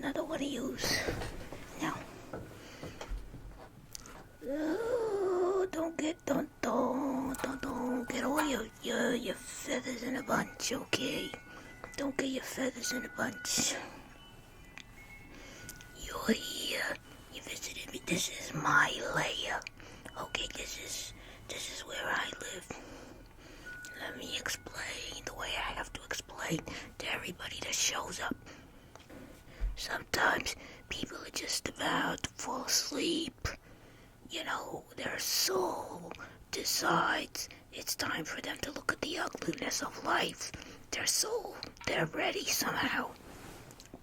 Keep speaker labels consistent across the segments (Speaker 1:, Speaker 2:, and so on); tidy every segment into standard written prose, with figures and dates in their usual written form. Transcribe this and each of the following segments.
Speaker 1: another one of yous. Now, don't get all your feathers in a bunch, okay? Don't get your feathers in a bunch. You're here. You visited me. This is my lair. Okay, this is where I live. Let me explain the way I have to explain to everybody that shows up. Sometimes people are just about to fall asleep. You know, their soul decides it's time for them to look at the ugliness of life. Their soul, they're ready somehow.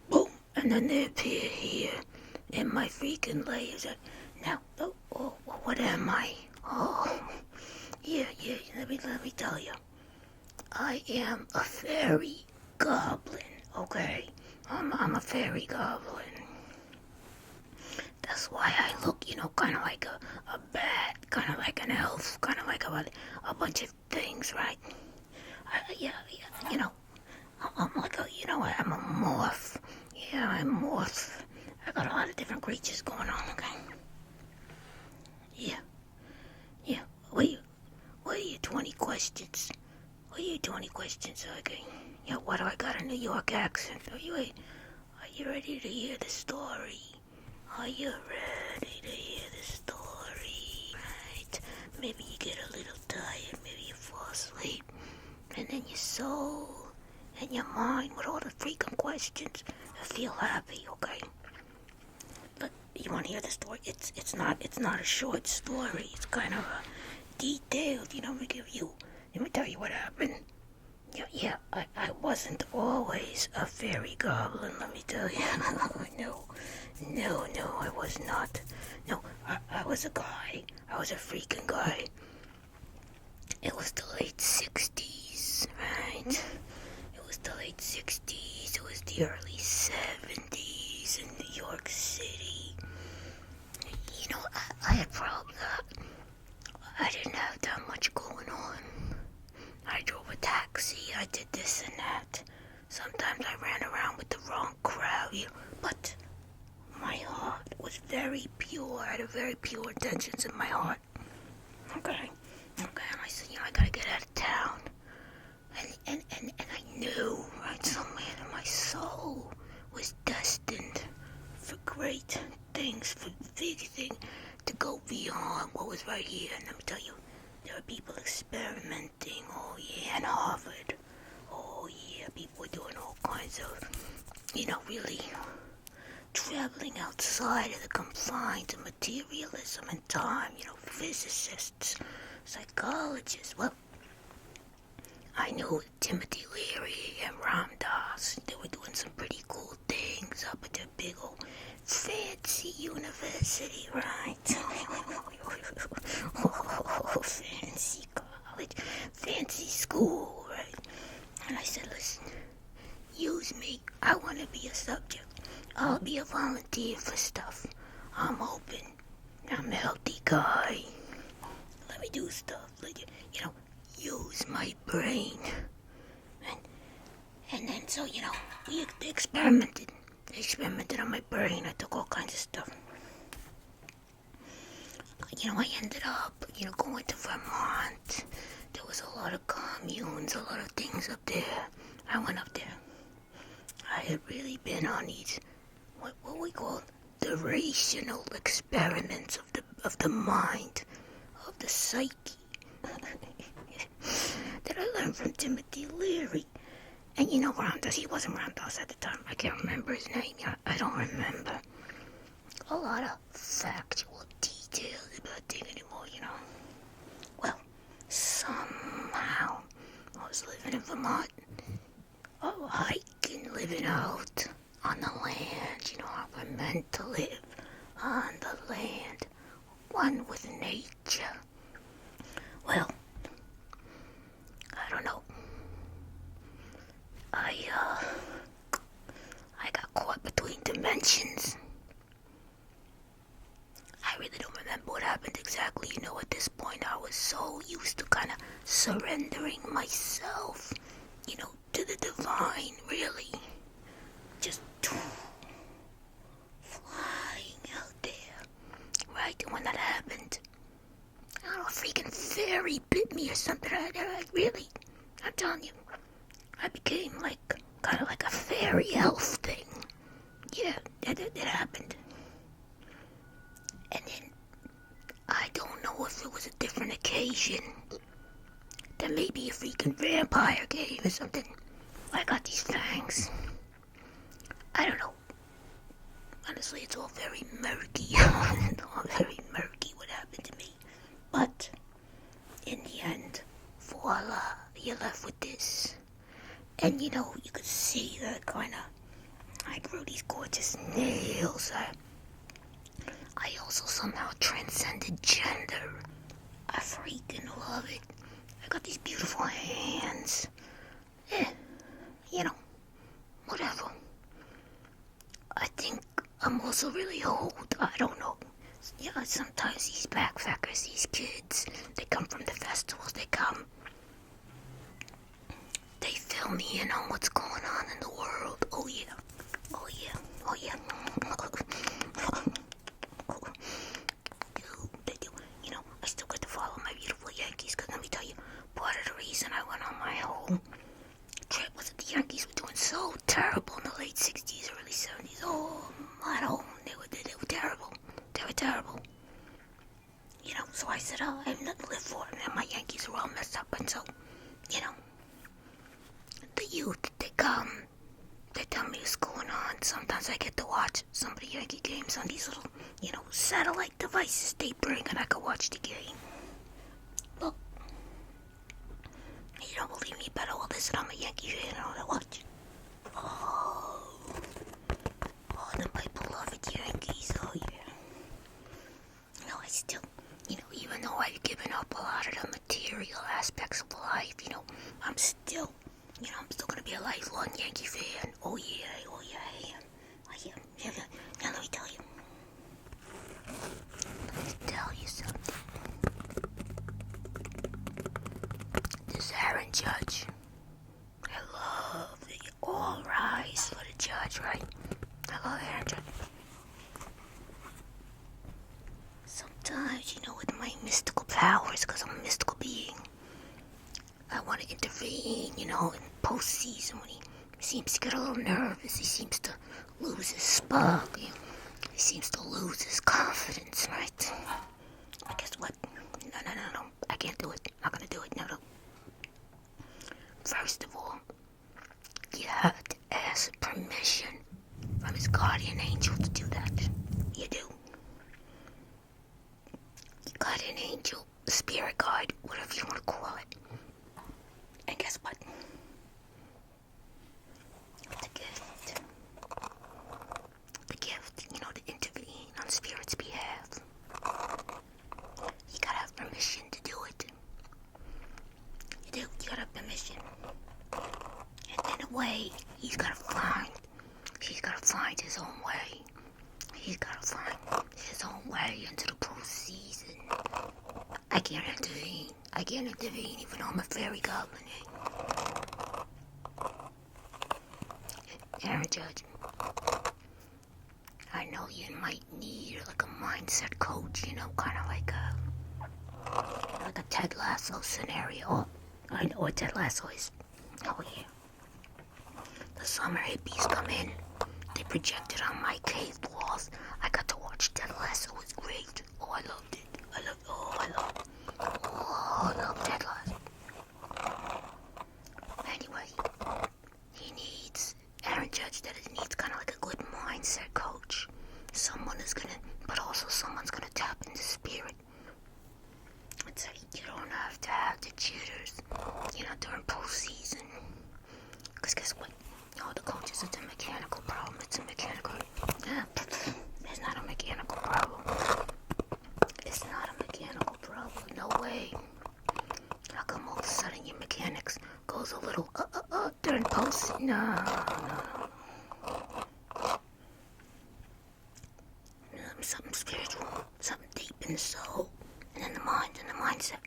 Speaker 1: Boom! And then they appear here in my freaking layers. Now, what am I? Oh, yeah, let me tell you. I am a fairy goblin, okay? I'm a fairy goblin. That's why I look, kind of like a bat, kind of like an elf, kind of like a bunch of things, right? I'm like I'm a morph. Yeah, I'm morph. I got a lot of different creatures going on, okay? Yeah. What are your 20 questions? What are your 20 questions, okay? Yeah, why do I got a New York accent? Are you ready to hear the story? Are you ready to hear the story? Right. Maybe you get a little tired, maybe you fall asleep, and then your soul and your mind with all the freaking questions feel happy, okay? But you want to hear the story? It's not a short story. It's kind of a detailed. Let me tell you what happened. Yeah, I wasn't always a fairy goblin, let me tell you. No, I was not. No, I was a guy. I was a freaking guy. It was the late 60's, right? It was the late 60's. It was the early 70's in New York City. I had problems. I didn't have that much going on. I drove a taxi, I did this and that. Sometimes I ran around with the wrong crowd, but my heart was very pure. I had very pure intentions in my heart. Okay, and I said, I gotta get out of town. And I knew, right, somewhere in my soul was destined for great things, for big things, to go beyond what was right here. And let me tell you, there are people experimenting, oh yeah, in Harvard. Oh yeah, people are doing all kinds of, really traveling outside of the confines of materialism and time, physicists, psychologists. Well, I knew Timothy Leary and Ramdas, they were doing some pretty cool things up at their big old fancy university, right? Fancy college, fancy school, right? And I said, listen, use me. I want to be a subject. I'll be a volunteer for stuff. I'm open. I'm a healthy guy. Let me do stuff. Use my brain. And then, so, we experimented. They experimented on my brain. I took all kinds of stuff. I ended up, going to Vermont. There was a lot of communes, a lot of things up there. I went up there. I had really been on these, what we call the rational experiments of the mind, of the psyche, that I learned from Timothy Leary. And Ramdas, he wasn't Ramdas at the time. I can't remember his name. I don't remember a lot of factual details about things anymore, Well, somehow I was living in Vermont, hiking, living out on the land, how we're meant to live on the land, one with nature. Well, I don't know. I got caught between dimensions. I really don't remember what happened exactly. At this point I was so used to kind of surrendering myself, to the divine, really. Just me or something. I really, I'm telling you, I became like kind of like a fairy elf thing. Yeah, that happened. And then I don't know if it was a different occasion. Then maybe a freaking vampire game or something. I got these fangs. I don't know. Honestly, it's all very murky. It's all very murky what happened to me. But in the end, voila, you're left with this. And you know, you could see that kind of. I grew these gorgeous nails. I also somehow transcended gender. I freaking love it. I got these beautiful hands. You know, whatever. I think I'm also really old. I don't know. Yeah, sometimes these backpackers, these kids, they come from the festivals, they come. They fill me in on what's going on in the world. Oh yeah. Oh yeah. Oh yeah. They do. You know, I still get to follow my beautiful Yankees, because let me tell you, part of the reason I went on my whole trip was that the Yankees were doing so terrible in the late 60's, early 70's. Oh, my home, they were terrible. They were terrible. You know, so I said, oh, I have nothing to live for. And my Yankees are all messed up. And so, you know, the youth, they come, they tell me what's going on. Sometimes I get to watch some of the Yankee games on these little, you know, satellite devices they bring, and I can watch the game. Look, you don't believe me, better well listen, I'm a Yankee fan, and I watch. Oh, my beloved Yankees, oh yeah. You know, I still, you know, even though I've given up a lot of the material aspects of life, you know, I'm still gonna be a lifelong Yankee fan. Oh yeah, I am. Yeah. Now let me tell you. Something. This Aaron Judge. I love it. All rise for the judge, right? I love Aaron Judge. Sometimes, you know, with my mystical powers, because I'm a mystical being, I want to intervene, you know, in postseason when he seems to get a little nervous. He seems to lose his spark. He seems to lose his confidence, right? But guess what? No. I can't do it. I'm not going to do it. No. First of all, you have to ask permission from his guardian angel to do that. You do. Guardian angel, spirit guide, whatever you want to call it. And guess what? The gift, you know, to intervene on spirit's behalf. You gotta have permission to do it. You do, you gotta have permission. And in a way, he's gotta find his own way. He's gotta find his own way into the postseason. I can't intervene even though I'm a Fairy Goblin. Aaron Judge, I know you might need like a mindset coach, you know, kind of like a Ted Lasso scenario. I know what Ted Lasso is. Oh yeah. The summer hippies come in. They projected on my cave walls. I got to watch Ted Lasso. It was great. Oh, I loved it. I love Ted Lasso. Anyway, he needs Aaron Judge needs kind of like a good mindset coach. Someone's gonna tap into spirit. It's like you don't have to have the jitters, you know, during postseason. Because guess what? All the coaches, it's a mechanical problem. It's not a mechanical problem. It's not a mechanical problem. No way. How come all of a sudden your mechanics goes a little during post? No. Something spiritual, something deep in the soul, and in the mind, and the mindset.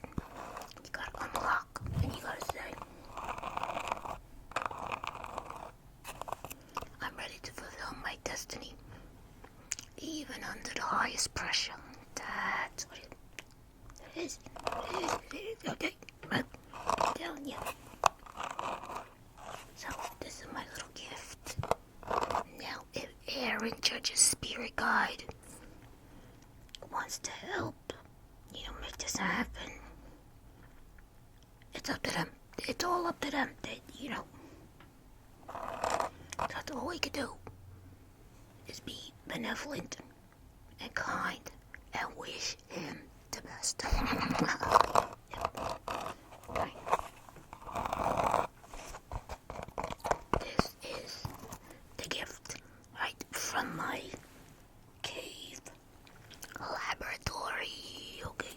Speaker 1: You gotta unlock, and you gotta say, I'm ready to fulfill my destiny, even under the highest pressure. That's what it is. Okay. Right? I'm telling you. So, this is my little gift. Now, if Aaron, Church's spirit guide, wants to help, make this happen, it's up to them. It's all up to them. That's all we can do is be benevolent and kind and wish him the best. Right. This is the gift, right, from my cave laboratory, okay?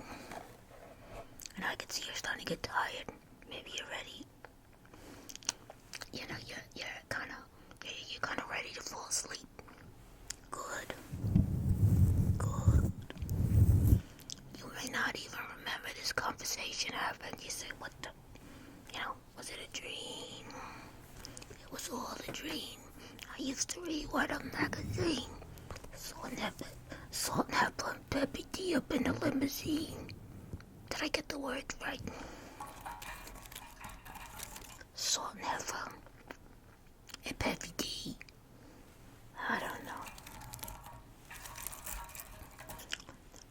Speaker 1: And I can see you're starting to get tired. Maybe you're ready. You're kind of ready to fall asleep. Good. You may not even remember this conversation happened. You say, what the, was it a dream? It was all a dream. I used to read What a Magazine. Salt and pepper and Peppy D up in the limousine. Did I get the words right? Salt and pepper and Peppy D. I don't know.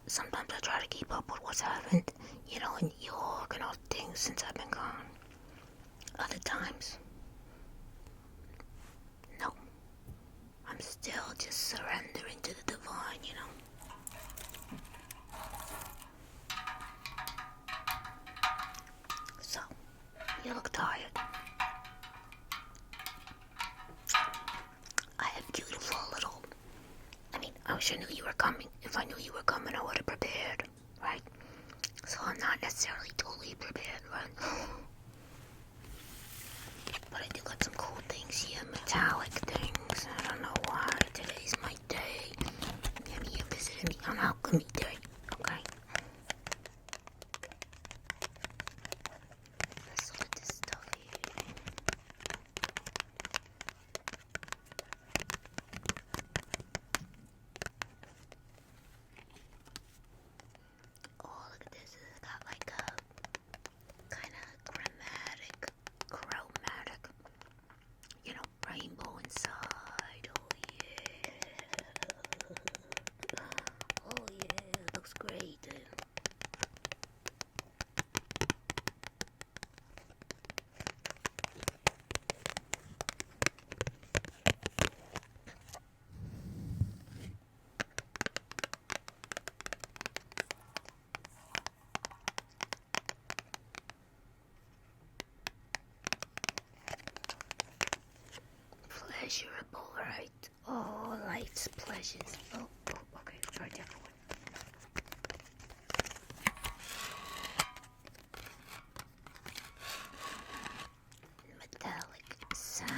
Speaker 1: Sometimes I try to keep up with what's happened, in New York and all things since I've been gone. Other times, no. I'm still just surrendering to the divine, So, you look tired. I have beautiful little... I wish I knew you were coming. If I knew you were coming, I would have prepared, right? So I'm not necessarily totally prepared, right? But I do got some cool things here, metallic things. I don't know why. Today's my day. Maybe you're visiting me on Alchemy Day, okay? Let's look at this stuff here. Oh, look at this. It's got like a kind of chromatic, rainbow inside. Oh yeah, it looks great. Pleasurable, right? Oh, life's pleasures. Oh, okay, let's try a different one. Metallic sounds.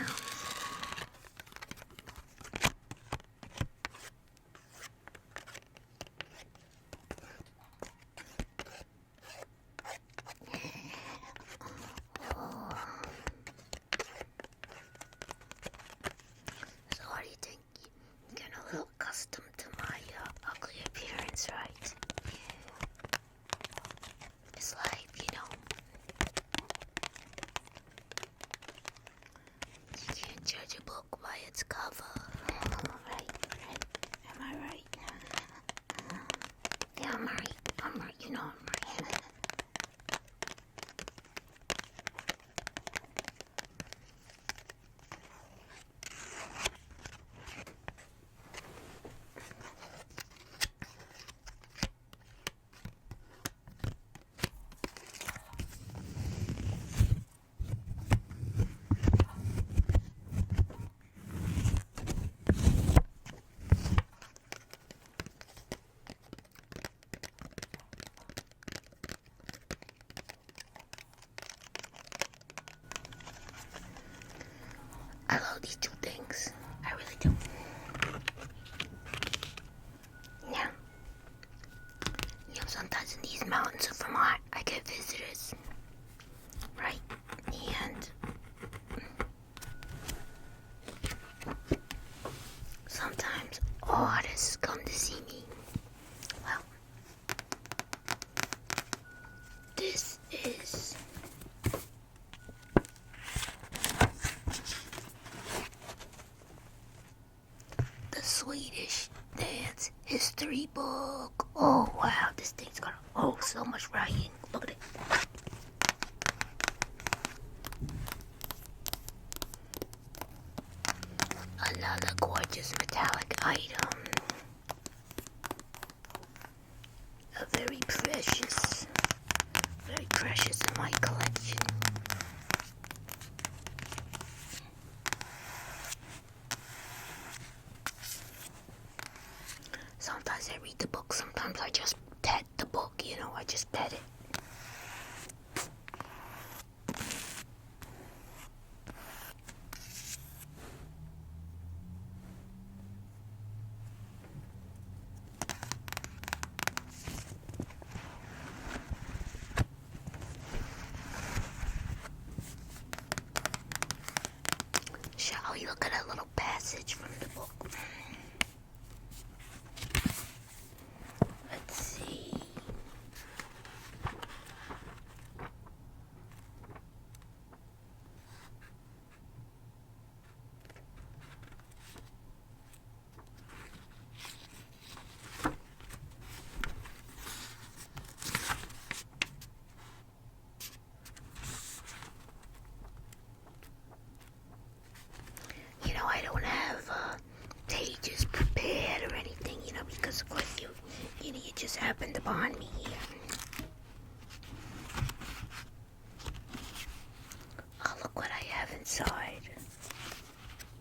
Speaker 1: So what do you think? You're getting a little accustomed to my ugly appearance, right? It's like, you can't judge a book by its cover. Right? Am I right? Yeah, I'm right. I'm right. I'm right. I love these two things. I really do. Yeah. Sometimes in these mountains of Vermont, I get visitors. Right? And sometimes artists come to see me. Well, this is Swedish dance history book. Oh wow, this thing's got so much writing. Look at it. Another gorgeous metallic item. A very precious in my collection. Sometimes I read the book, sometimes I just pet the book, I just pet it. Shall we look at a little passage from the book? Let's see. I don't have pages prepared or anything, because of course you just happened upon me here. Oh, look what I have inside.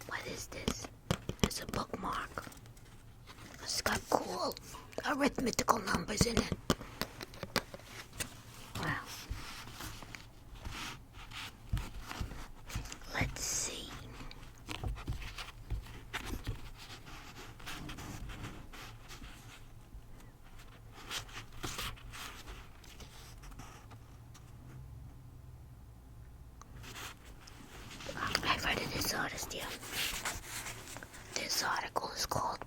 Speaker 1: What is this? It's a bookmark. It's got cool arithmetical numbers in it. Wow. Let's see. Artist here. This article is called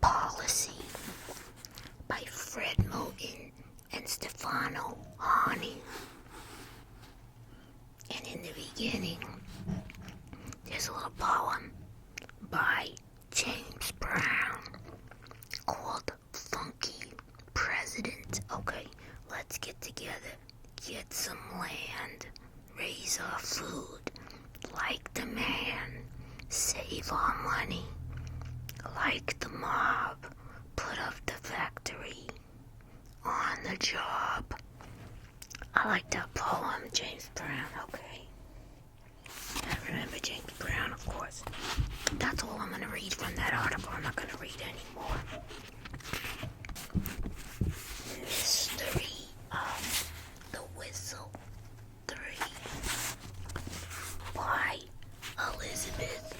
Speaker 1: Policy by Fred Moten and Stefano Hani. And in the beginning, there's a little poem by James Brown called Funky President. Okay, let's get together, get some land, raise our food. Like the man, save our money. Like the mob, put up the factory. On the job. I like that poem, James Brown, okay. I remember James Brown, of course. That's all I'm going to read from that article. I'm not going to read anymore. Mystery of the Whistle 3. By Elizabeth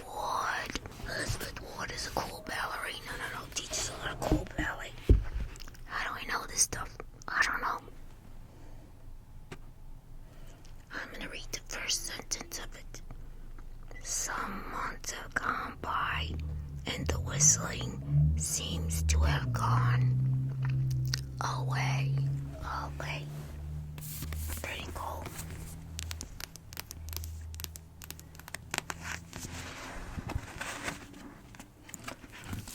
Speaker 1: Ward. Elizabeth Ward is a cool ballerina. No, teaches a lot of cool ballet. How do I know this stuff? I don't know. I'm gonna read the first sentence of it. Some months have gone by, and the whistling seems to have gone away. Pretty cool.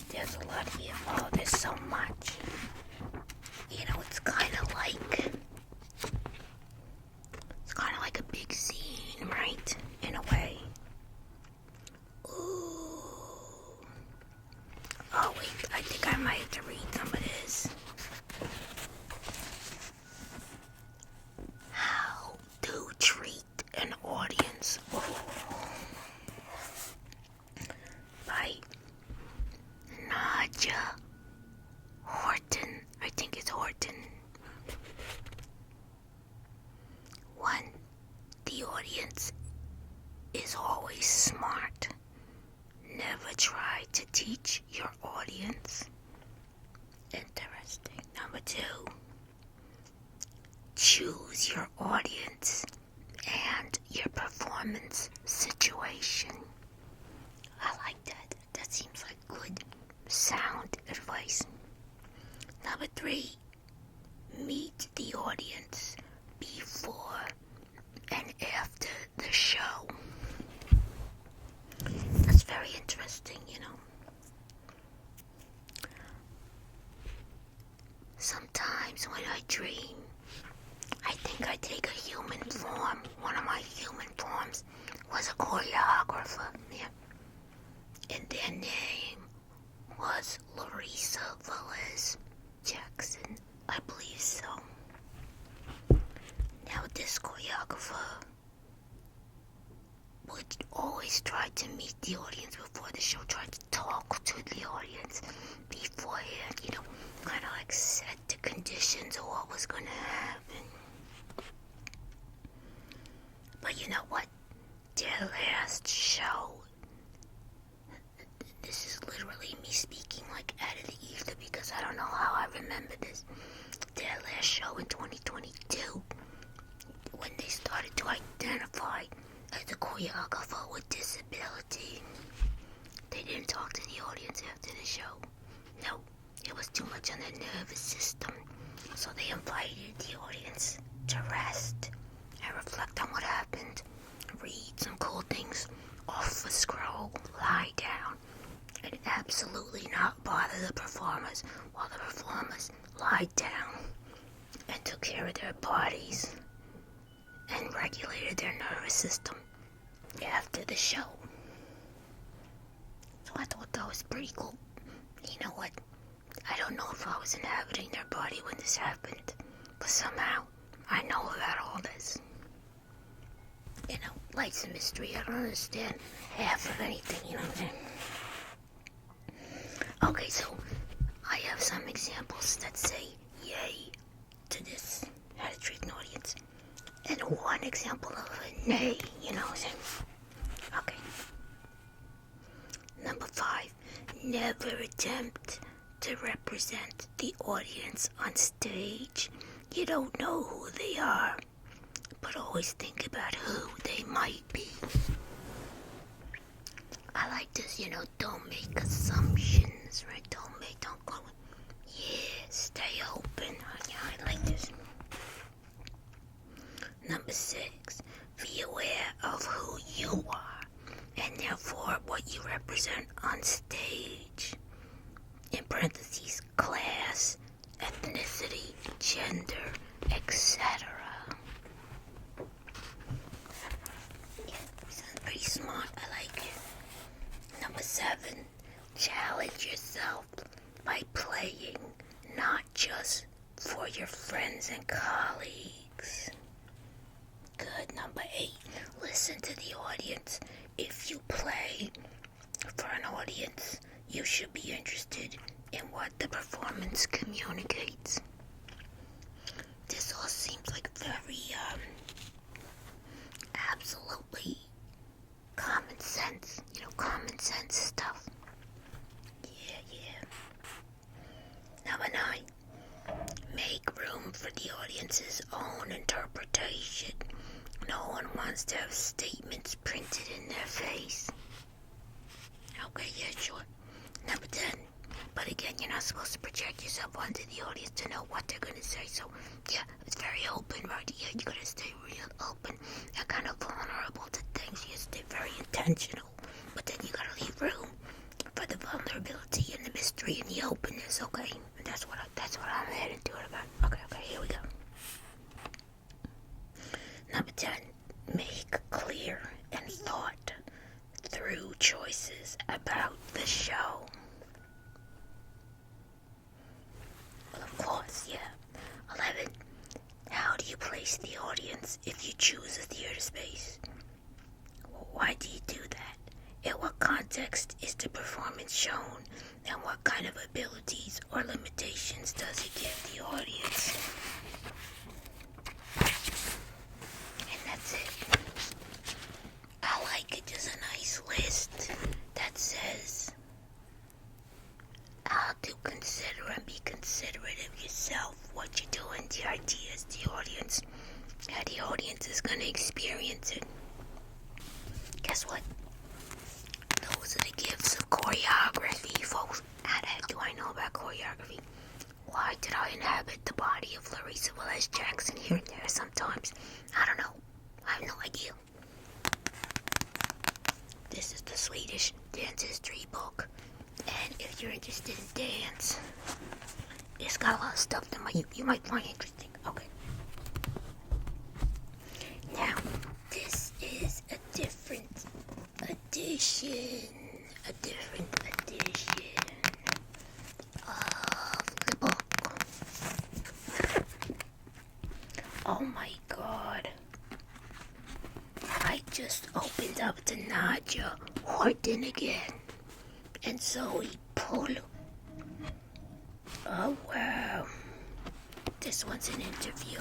Speaker 1: There's a lot here. Oh, there's so much. It's kind of like a big scene, right? In a way. Ooh. Oh, wait. I think I might have to read some of this. How to treat an audience. By Nadja Horton. I think it's Horton. 1. The audience is always smart. Never try to teach your audience. Interesting. Number 2. Choose your audience and your performance situation. I like that. That seems like good sound advice. Number 3, meet the audience before and after the show. That's very interesting, Sometimes when I dream, I think I take a human form. One of my human forms was a choreographer, yeah. And their name was Larissa Velez Jackson, I believe so. Now this choreographer would always try to meet the audience before the show, try to talk to the audience beforehand, kind of like set the conditions of what was going to happen. But you know what? Their last show, this is literally me speaking like out of the ether because I don't know how I remember this. Their last show in 2022, when they started to identify as a choreographer with disability, they didn't talk to the audience after the show. No, it was too much on their nervous system. So they invited the audience to rest and reflect on what happened. Read some cool things off a scroll, lie down, and absolutely not bother the performers while the performers lied down and took care of their bodies and regulated their nervous system after the show. So I thought that was pretty cool. You know what? I don't know if I was inhabiting their body when this happened, but somehow I know about all this. Life's a mystery. I don't understand half of anything, you know what I'm saying? Okay, so I have some examples that say yay to this, how to treat an audience. And one example of a nay, you know what I'm saying? Okay. Number 5, never attempt to represent the audience on stage. You don't know who they are, but always think about who they might be. I like this, don't make assumptions, right? Don't go, stay open. Yeah, I like this. Number 6, be aware of who you are, and therefore what you represent on stage. In parentheses, class, ethnicity, gender, etc. Pretty smart, I like it. Number 7, challenge yourself by playing, not just for your friends and colleagues. Good. Number 8, listen to the audience. If you play for an audience, you should be interested in what the performance communicates. This all seems like very, absolutely common sense, common sense stuff. Yeah. Number 9, make room for the audience's own interpretation. No one wants to have statements printed in their face. Okay, yeah, sure. Number 10, but again, you're not supposed to project yourself onto the audience to know what they're going to say. So, yeah, it's very open, right? Yeah, you got to stay real open and kind of vulnerable to things. You stay very intentional, but then you got to leave room for the vulnerability and the mystery and the openness, okay? And that's what I'm heading to it about. Okay, here we go. Number 10, make clear and thought through choices about the show. Well, of course, yeah. 11, how do you place the audience if you choose a theater space? Well, why do you do that? In what context is the performance shown? And what kind of abilities or limitations does it give the audience? And that's it. I like it. Just a nice list that says how to consider and be considerate of yourself, what you're doing, the ideas, the audience, how the audience is going to experience it. Guess what? Those are the gifts of choreography, folks. How the heck do I know about choreography? Why did I inhabit the body of Larissa Velez Jackson here and there sometimes? I don't know. I have no idea. This is the Swedish dance history book. And if you're interested in dance, It's got a lot of stuff that you might find interesting. Okay. Now, this is a different edition. A different edition of the book. Oh my god. I just opened up the Nadja Horton again. And Zoe Polo. Oh wow. This one's an interview.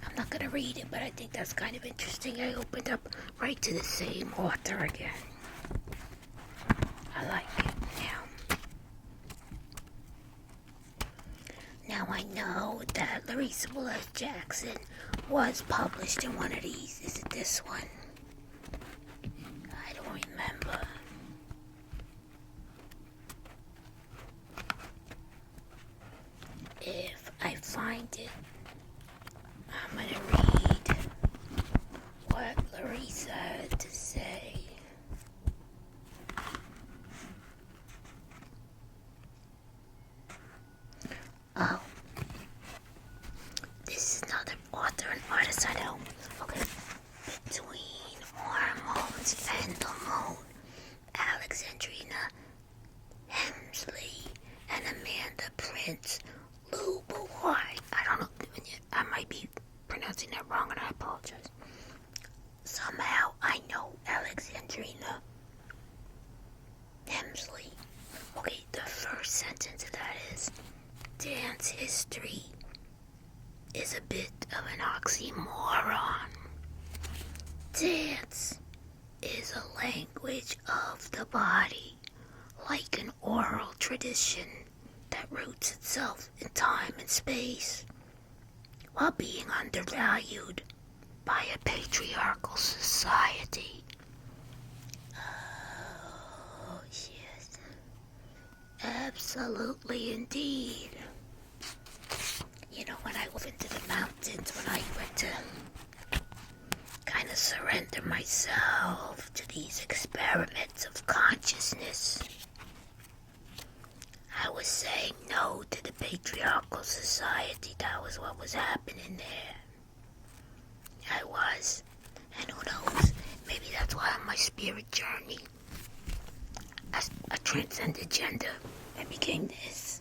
Speaker 1: I'm not gonna read it, but I think that's kind of interesting. I opened up right to the same author again. I like it now. Now I know that Larissa Willis Jackson was published in one of these. Is it this one? I don't remember. If I find it, I'm gonna read what Larissa had to say. Oh, this is another author and artist I know. Okay, Between Hormones and the Moon, Alexandrina Hemsley and Amanda Prince Lubowai. I don't know, I might be pronouncing that wrong and I apologize. Somehow I know Alexandrina Hemsley. Okay, the first sentence of that is, dance history is a bit of an oxymoron. Dance is a language of the body, like an oral tradition that roots itself in time and space, while being undervalued by a patriarchal society. Oh, yes. Absolutely indeed. You know, when I went into the mountains, when I went to kind of surrender myself to these experiments of consciousness, I was saying no to the patriarchal society. That was what was happening there. I was. And who knows, maybe that's why on my spirit journey, I transcended gender and became this.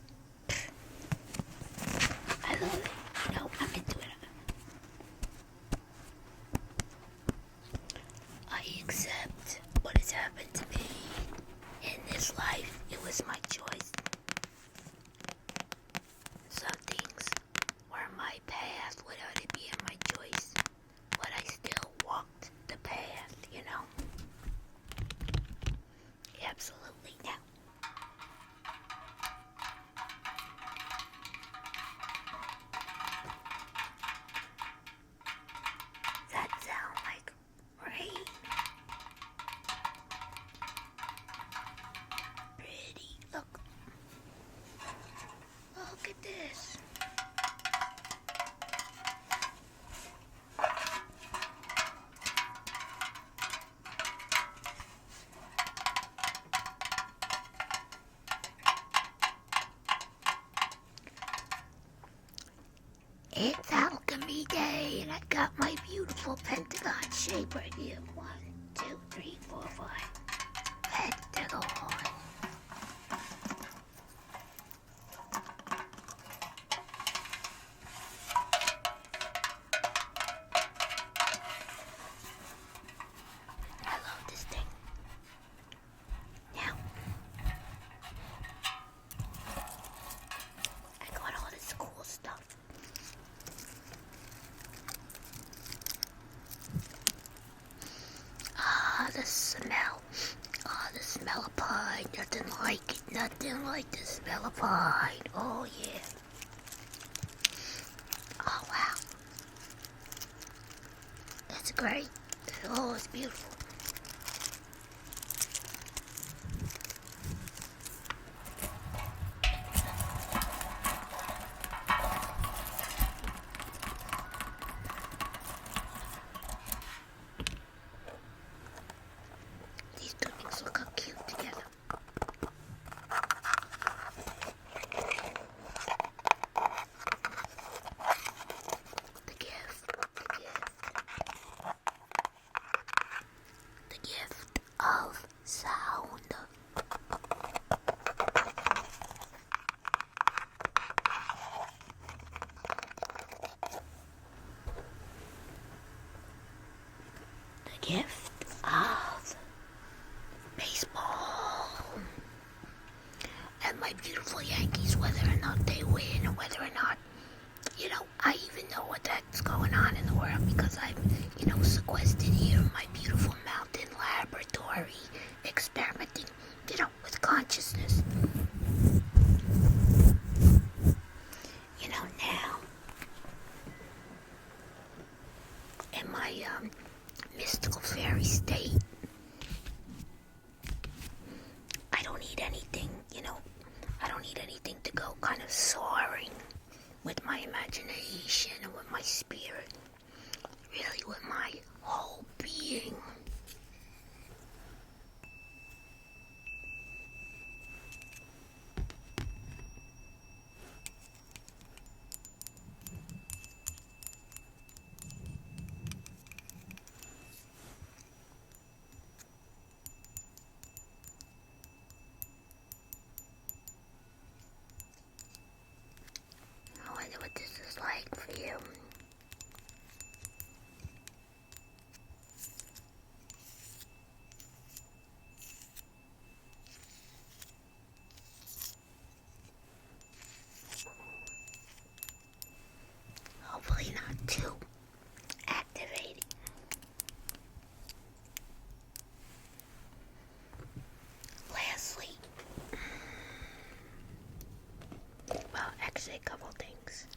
Speaker 1: I love it. No, I'm into it. I accept what has happened to me in this life. It was my choice. Some things were my path without it being my choice, but I still walked the path, you know? Absolutely. Now, that sound like rain? Pretty. Look at this. It's Alchemy Day, and I got my beautiful pentagon shape right here. 1, 2, 3, 4, 5. Pentagon. I love this thing. Now, I got all this cool stuff. The smell. The smell of pine. Nothing like it. Nothing like the smell of pine. Oh, yeah. Oh, wow. That's great. Oh, it's beautiful. gift of baseball. And my beautiful Yankees, whether or not they win or whether or not, I even know what that's going on in the world because I'm, sequestered here in my beautiful mountain laboratory, experimenting, with consciousness. Now, in my mystical fairy state, I don't need anything, I don't need anything to go kind of soaring with my imagination and with my spirit, really with my whole being. I wonder what this is like for you. Hopefully not too activating. Lastly, well, actually a couple things.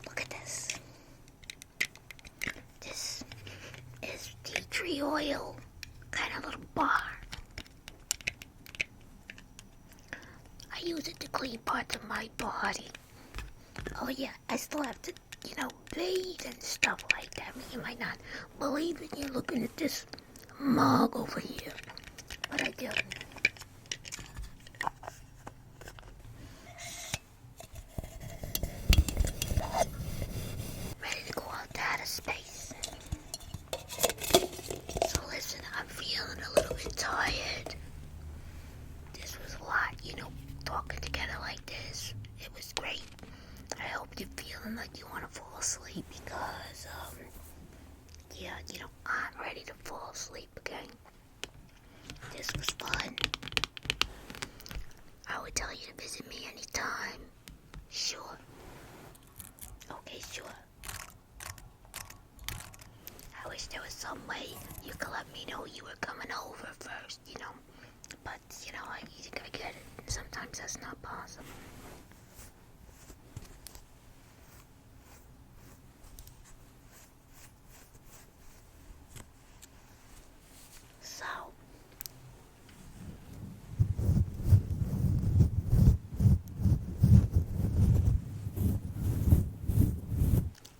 Speaker 1: Look at this. This is tea tree oil, kind of little bar. I use it to clean parts of my body. Oh yeah, I still have to, bathe and stuff like that. I mean, you might not believe it. You're looking at this mug over here. But I do. Ready to go out to outer space. So listen, I'm feeling a little bit tired. This was a lot, talking together like this. It was great. I hope you're feeling like you want to fall asleep because, I'm ready to fall asleep again. This was fun. I would tell you to visit me anytime. Sure. Okay, sure. I wish there was some way you could let me know you were coming over first, But, I get it. Sometimes that's not possible. So,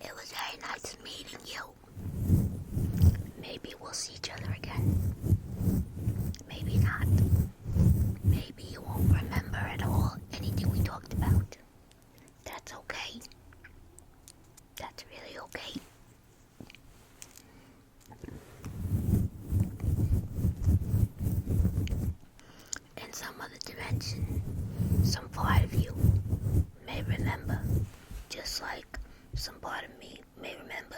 Speaker 1: it was very nice meeting you. Maybe we'll see each other again. Maybe not. Maybe you won't remember at all anything we talked about. That's okay. That's really okay. In some other dimension, some part of you may remember, just like some part of me may remember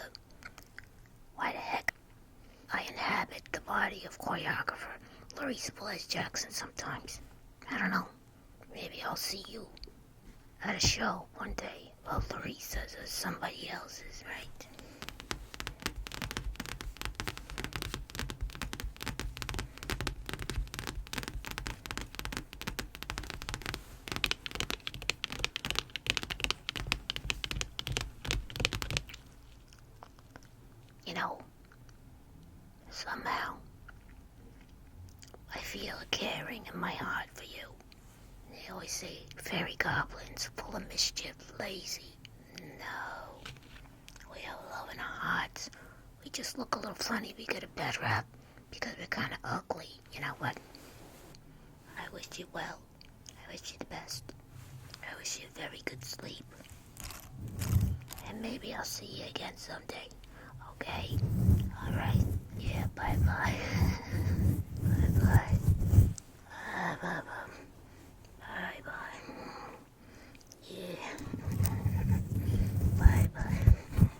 Speaker 1: why the heck I inhabit the body of choreographer Leary Jackson sometimes. I don't know. Maybe I'll see you at a show one day. Well, Larissa's or somebody else's, right? Somehow, I feel a caring in my heart for you. They always say Fairy Goblins, full of mischief, lazy. No. We have love in our hearts. We just look a little funny. We get a bad rap because we're kind of ugly. You know what? I wish you well. I wish you the best. I wish you very good sleep. And maybe I'll see you again someday.